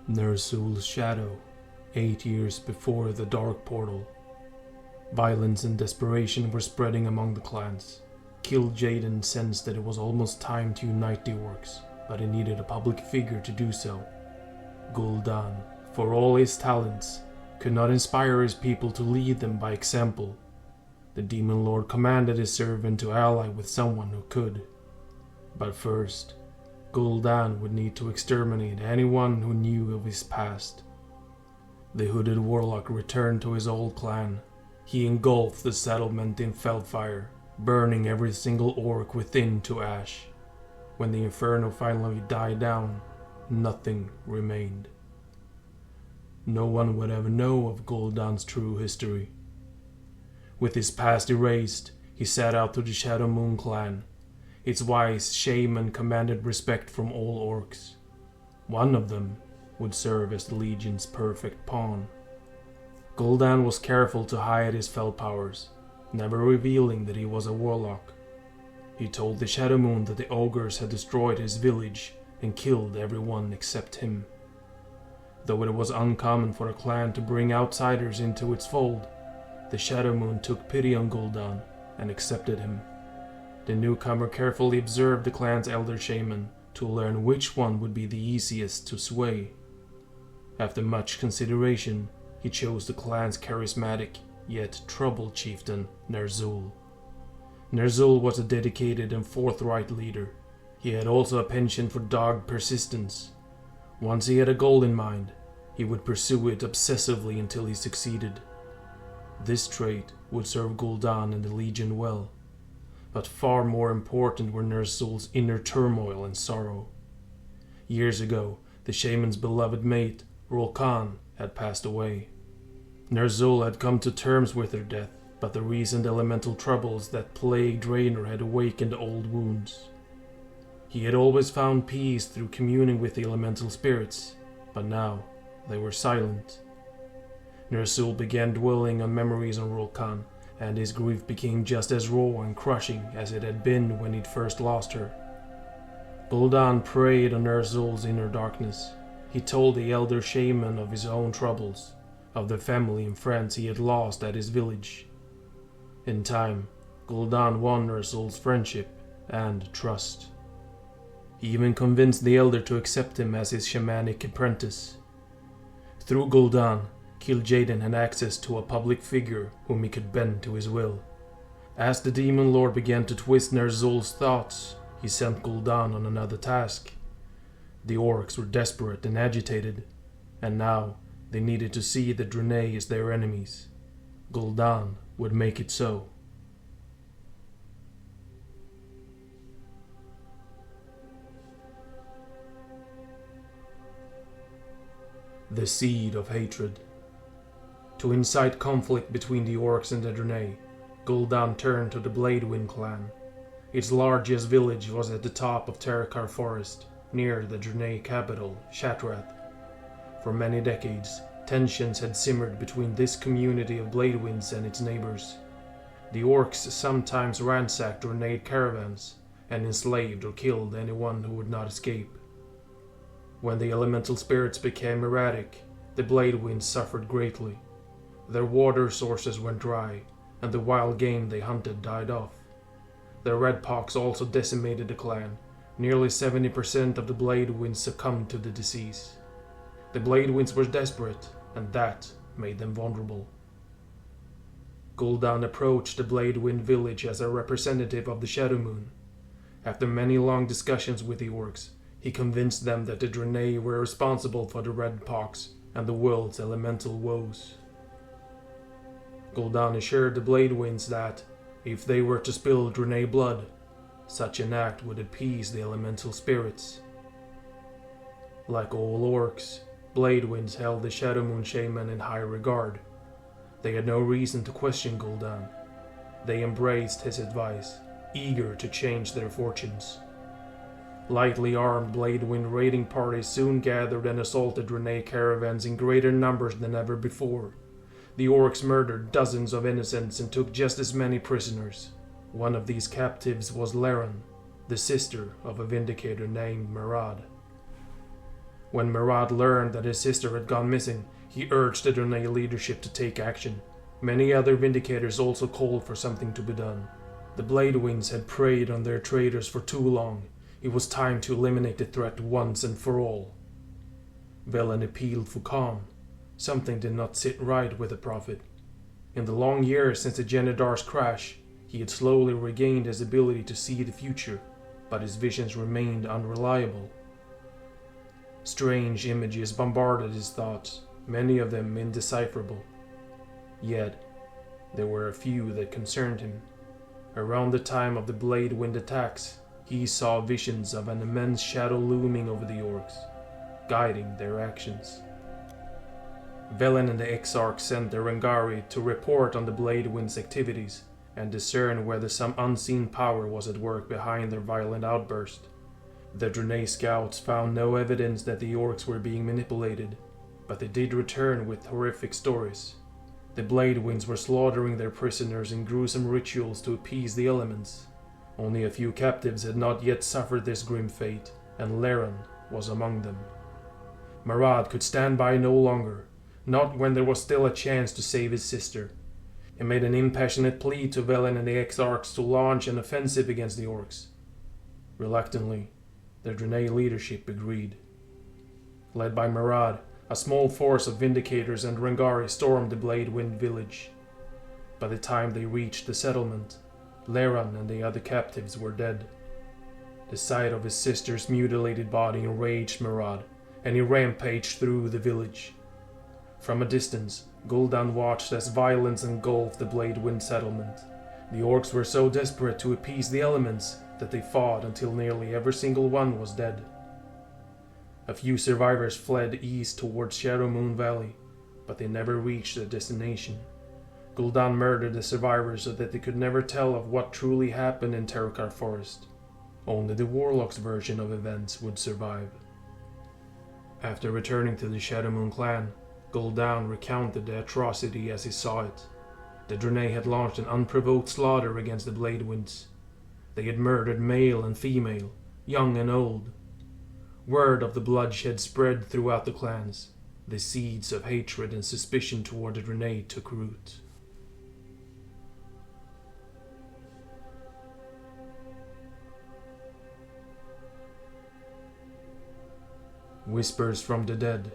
Ner'zhul's shadow, 8 years before the Dark Portal. Violence and desperation were spreading among the clans. Kil'jaeden sensed that it was almost time to unite the orcs, but he needed a public figure to do so. Gul'dan, for all his talents, could not inspire his people to lead them by example. The Demon Lord commanded his servant to ally with someone who could. But first, Gul'dan would need to exterminate anyone who knew of his past. The hooded warlock returned to his old clan. He engulfed the settlement in felfire, burning every single orc within to ash. When the inferno finally died down, nothing remained. No one would ever know of Gul'dan's true history. With his past erased, he set out to the Shadow Moon clan. Its wise shaman commanded respect from all orcs. One of them would serve as the Legion's perfect pawn. Gul'dan was careful to hide his fell powers, never revealing that he was a warlock. He told the Shadow Moon that the ogres had destroyed his village and killed everyone except him. Though it was uncommon for a clan to bring outsiders into its fold, the Shadow Moon took pity on Gul'dan and accepted him. The newcomer carefully observed the clan's elder shaman to learn which one would be the easiest to sway. After much consideration, he chose the clan's charismatic yet troubled chieftain, Ner'zhul. Ner'zhul was a dedicated and forthright leader. He had also a penchant for dogged persistence. Once he had a goal in mind, he would pursue it obsessively until he succeeded. This trait would serve Gul'dan and the Legion well, but far more important were Ner'zhul's inner turmoil and sorrow. Years ago, the shaman's beloved mate, Rolkan, had passed away. Ner'zhul had come to terms with her death, but the recent elemental troubles that plagued Raynor had awakened old wounds. He had always found peace through communing with the elemental spirits, but now they were silent. Ner'zhul began dwelling on memories on Rolkan, and his grief became just as raw and crushing as it had been when he'd first lost her. Gul'dan preyed on Ner'zhul's inner darkness. He told the elder shaman of his own troubles, of the family and friends he had lost at his village. In time, Gul'dan won Ner'zhul's friendship and trust. He even convinced the elder to accept him as his shamanic apprentice. Through Gul'dan, Kil'jaeden had access to a public figure whom he could bend to his will. As the Demon Lord began to twist Ner'zhul's thoughts, he sent Gul'dan on another task. The orcs were desperate and agitated, and now they needed to see the Draenei as their enemies. Gul'dan would make it so. The Seed of Hatred. To incite conflict between the orcs and the Draenei, Gul'dan turned to the Bladewind clan. Its largest village was at the top of Terakar Forest, near the Draenei capital, Shattrath. For many decades, tensions had simmered between this community of Bladewinds and its neighbors. The orcs sometimes ransacked Draenei caravans, and enslaved or killed anyone who would not escape. When the elemental spirits became erratic, the Bladewinds suffered greatly. Their water sources went dry, and the wild game they hunted died off. The Red Pox also decimated the clan. Nearly 70% of the Bladewinds succumbed to the disease. The Bladewinds were desperate, and that made them vulnerable. Gul'dan approached the Bladewind village as a representative of the Shadow Moon. After many long discussions with the orcs, he convinced them that the Draenei were responsible for the Red Pox and the world's elemental woes. Gul'dan assured the Bladewinds that, if they were to spill Draenei blood, such an act would appease the elemental spirits. Like all orcs, Bladewinds held the Shadow Moon shaman in high regard. They had no reason to question Gul'dan. They embraced his advice, eager to change their fortunes. Lightly armed Bladewind raiding parties soon gathered and assaulted Draenei caravans in greater numbers than ever before. The orcs murdered dozens of innocents and took just as many prisoners. One of these captives was Leren, the sister of a Vindicator named Marad. When Murad learned that his sister had gone missing, he urged the Draenei leadership to take action. Many other Vindicators also called for something to be done. The Bladewinds had preyed on their traders for too long. It was time to eliminate the threat once and for all. Velen appealed for calm. Something did not sit right with the Prophet. In the long years since the Genedar's crash, he had slowly regained his ability to see the future, but his visions remained unreliable. Strange images bombarded his thoughts, many of them indecipherable. Yet, there were a few that concerned him. Around the time of the Bladewind attacks, he saw visions of an immense shadow looming over the orcs, guiding their actions. Velen and the Exarch sent the Rangari to report on the Bladewind's activities and discern whether some unseen power was at work behind their violent outburst. The Draenei scouts found no evidence that the orcs were being manipulated, but they did return with horrific stories. The Bladewinds were slaughtering their prisoners in gruesome rituals to appease the elements. Only a few captives had not yet suffered this grim fate, and Leren was among them. Murad could stand by no longer, not when there was still a chance to save his sister. He made an impassionate plea to Velen and the Exarchs to launch an offensive against the orcs. Reluctantly, the Draenei leadership agreed. Led by Murad, a small force of Vindicators and Rangari stormed the Bladewind village. By the time they reached the settlement, Leren and the other captives were dead. The sight of his sister's mutilated body enraged Murad, and he rampaged through the village. From a distance, Gul'dan watched as violence engulfed the Bladewind settlement. The orcs were so desperate to appease the elements that they fought until nearly every single one was dead. A few survivors fled east towards Shadowmoon Valley, but they never reached their destination. Gul'dan murdered the survivors so that they could never tell of what truly happened in Terokkar Forest. Only the Warlock's version of events would survive. After returning to the Shadowmoon clan, Gul'dan recounted the atrocity as he saw it. The Draenei had launched an unprovoked slaughter against the Bladewinds. They had murdered male and female, young and old. Word of the bloodshed spread throughout the clans. The seeds of hatred and suspicion toward the Draenei took root. Whispers from the Dead.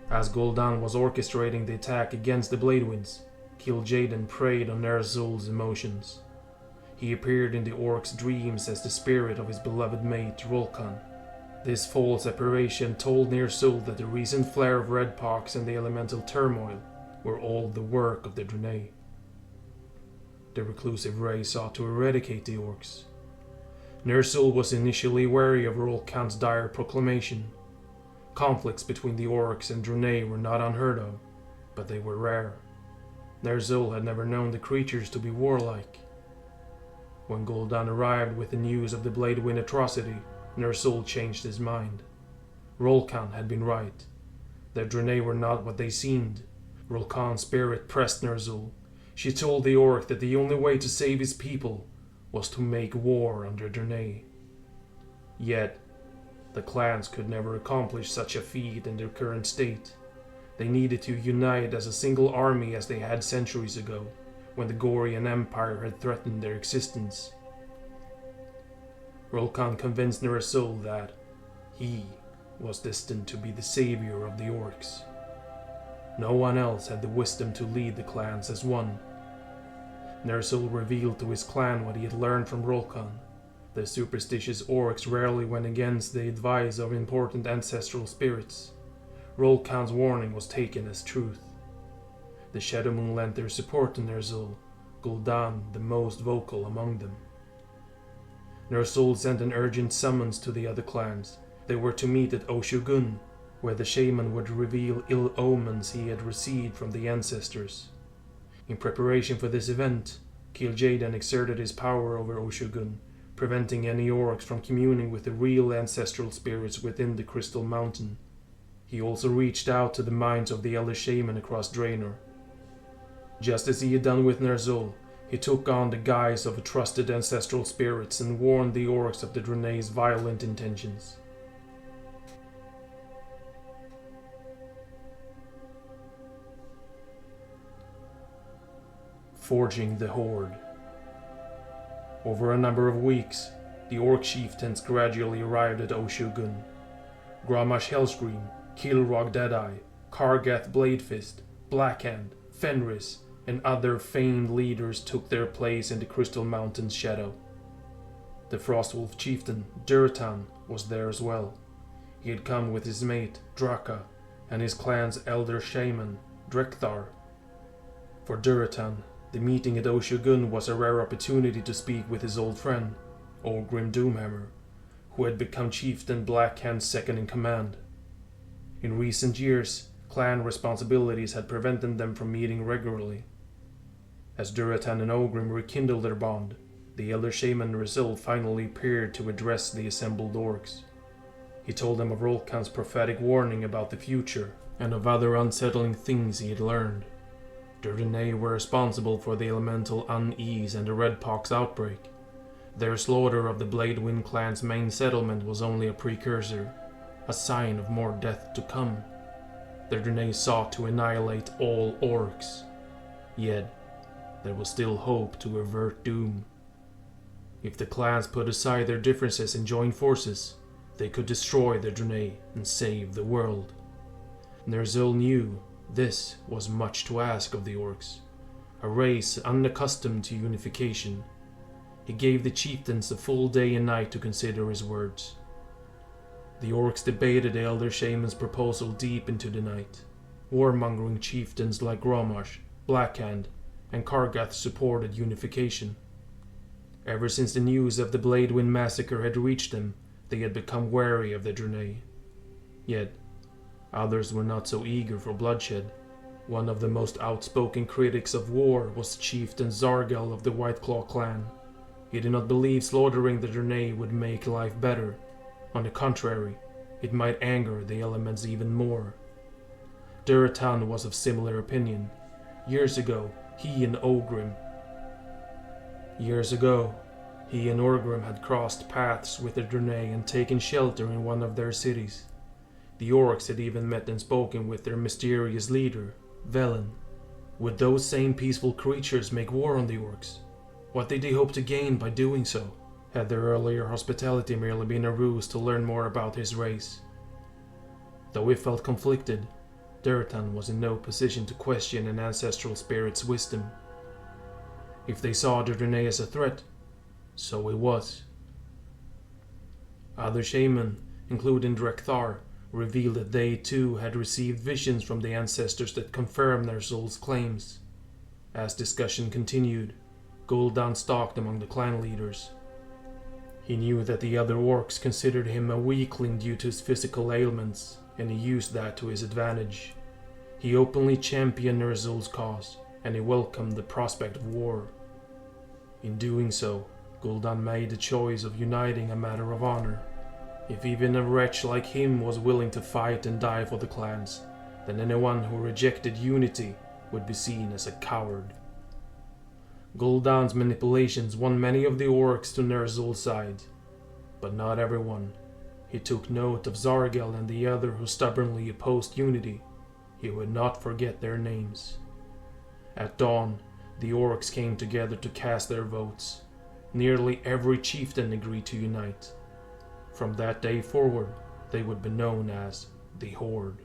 As Gul'dan was orchestrating the attack against the Bladewinds, Kil'jaeden preyed on Ner'zhul's emotions. He appeared in the orc's dreams as the spirit of his beloved mate Rolkan. This false apparition told Ner'zhul that the recent flare of red pox and the elemental turmoil were all the work of the Draenei. The reclusive race sought to eradicate the orcs. Ner'zhul was initially wary of Rolkan's dire proclamation. Conflicts between the orcs and Draenei were not unheard of, but they were rare. Ner'zhul had never known the creatures to be warlike. When Gul'dan arrived with the news of the Bladewind atrocity, Ner'zhul changed his mind. Rolkan had been right. The Draenei were not what they seemed. Rolkan's spirit pressed Ner'zhul. She told the orc that the only way to save his people was to make war under Draenei. Yet, the clans could never accomplish such a feat in their current state. They needed to unite as a single army as they had centuries ago, when the Gorian Empire had threatened their existence. Rolkan convinced Ner'zhul that he was destined to be the savior of the orcs. No one else had the wisdom to lead the clans as one. Ner'zhul revealed to his clan what he had learned from Rolkan. The superstitious orcs rarely went against the advice of important ancestral spirits. Rolkan's warning was taken as truth. The Shadowmoon lent their support to Ner'zhul, Gul'dan the most vocal among them. Ner'zhul sent an urgent summons to the other clans. They were to meet at Oshugun, where the shaman would reveal ill omens he had received from the ancestors. In preparation for this event, Kil'jaeden exerted his power over Oshugun, preventing any orcs from communing with the real ancestral spirits within the Crystal Mountain. He also reached out to the minds of the elder shaman across Draenor. Just as he had done with Ner'zhul, he took on the guise of trusted ancestral spirits and warned the orcs of the Draenei's violent intentions. forging the Horde. Over a number of weeks, the Orc chieftains gradually arrived at Oshogun. Grommash Hellscream, Kilrog Deadeye, Kargath Bladefist, Blackhand, Fenris, and other famed leaders took their place in the Crystal Mountain's shadow. The Frostwolf chieftain, Durotan, was there as well. He had come with his mate, Draka, and his clan's elder shaman, Drekthar. For Durotan, the meeting at Oshogun was a rare opportunity to speak with his old friend, Orgrim Doomhammer, who had become chieftain Blackhand's second in command. In recent years, clan responsibilities had prevented them from meeting regularly. As Durotan and Orgrim rekindled their bond, the elder shaman Rizal finally appeared to address the assembled orcs. He told them of Rolkan's prophetic warning about the future, and of other unsettling things he had learned. The Rene were responsible for the elemental unease and the Red Pox outbreak. Their slaughter of the Bladewind clan's main settlement was only a precursor, a sign of more death to come. The Rene sought to annihilate all orcs. Yet, there was still hope to avert doom. If the clans put aside their differences and joined forces, they could destroy the Rene and save the world. Ner'zhul knew this was much to ask of the orcs, a race unaccustomed to unification. He gave the chieftains a full day and night to consider his words. The orcs debated the elder shaman's proposal deep into the night. Warmongering chieftains like Grommash, Blackhand, and Kargath supported unification. Ever since the news of the Bladewind massacre had reached them, they had become wary of the Rene. Yet, others were not so eager for bloodshed. One of the most outspoken critics of war was Chieftain Zargal of the Whiteclaw clan. He did not believe slaughtering the Rene would make life better. On the contrary, it might anger the elements even more. Durotan was of similar opinion. Years ago, he and Orgrim had crossed paths with the Rene and taken shelter in one of their cities. The orcs had even met and spoken with their mysterious leader, Velen. Would those same peaceful creatures make war on the orcs? What did they hope to gain by doing so? Had their earlier hospitality merely been a ruse to learn more about his race? Though he felt conflicted, Durotan was in no position to question an ancestral spirit's wisdom. If they saw the Rene as a threat, so it was. Other shaman, including Drekthar, revealed that they too had received visions from the ancestors that confirmed Ner'zhul's claims. As discussion continued, Gul'dan stalked among the clan leaders. He knew that the other orcs considered him a weakling due to his physical ailments, and he used that to his advantage. He openly championed Ner'zhul's cause, and he welcomed the prospect of war. In doing so, Gul'dan made the choice of uniting a matter of honor. If even a wretch like him was willing to fight and die for the clans, then anyone who rejected unity would be seen as a coward. Gul'dan's manipulations won many of the orcs to Ner'zhul's side, but not everyone. He took note of Zargal and the other who stubbornly opposed unity. He would not forget their names. At dawn, the orcs came together to cast their votes. Nearly every chieftain agreed to unite. From that day forward, they would be known as the Horde.